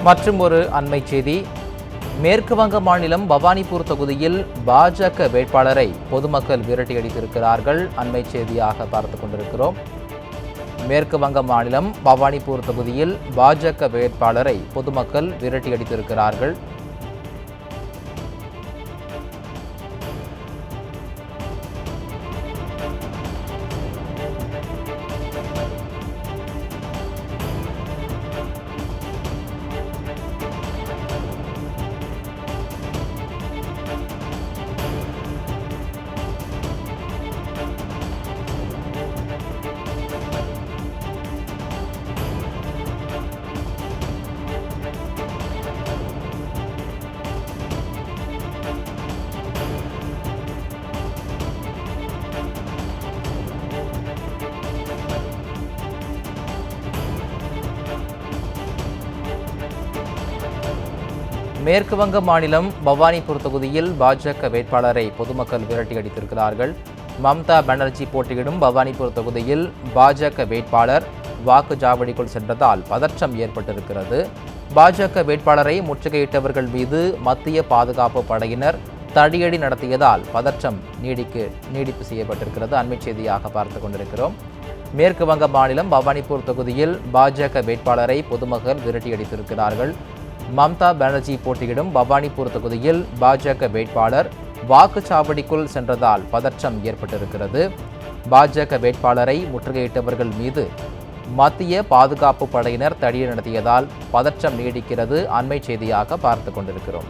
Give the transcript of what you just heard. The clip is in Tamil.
மற்றும் ஒரு அண்மை செய்தி. மேற்கு வங்க மாநிலம் பவானிபூர் தொகுதியில் பாஜக வேட்பாளரை பொதுமக்கள் விரட்டியடித்திருக்கிறார்கள். அண்மை செய்தியாக பார்த்துக் கொண்டிருக்கிறோம். மேற்கு வங்க மாநிலம் பவானிபூர் தொகுதியில் பாஜக வேட்பாளரை பொதுமக்கள் விரட்டியடித்திருக்கிறார்கள். மேற்கு வங்க மாநிலம் பவானிபூர் தொகுதியில் பாஜக வேட்பாளரை பொதுமக்கள் விரட்டியடித்திருக்கிறார்கள். மம்தா பானர்ஜி போட்டியிடும் பவானிபூர் தொகுதியில் பாஜக வேட்பாளர் வாக்குச்சாவடிக்குள் சென்றதால் பதற்றம் ஏற்பட்டிருக்கிறது. பாஜக வேட்பாளரை முற்றுகையிட்டவர்கள் மீது மத்திய பாதுகாப்பு படையினர் தடியடி நடத்தியதால் பதற்றம் நீடிப்பு செய்யப்பட்டிருக்கிறது. அண்மை செய்தியாக பார்த்துக் கொண்டிருக்கிறோம். மேற்கு வங்க மாநிலம் பவானிபூர் தொகுதியில் பாஜக வேட்பாளரை பொதுமக்கள் விரட்டியடித்திருக்கிறார்கள். மம்தா பானர்ஜி போட்டியிடும் பவானிபூர் தொகுதியில் பாஜக வேட்பாளர் வாக்குச்சாவடிக்குள் சென்றதால் பதற்றம் ஏற்பட்டிருக்கிறது. பாஜக வேட்பாளரை முற்றுகையிட்டவர்கள் மீது மத்திய பாதுகாப்பு படையினர் தடியடி நடத்தியதால் பதற்றம் நீடிக்கிறது. அண்மை செய்தியாக பார்த்துக் கொண்டிருக்கிறோம்.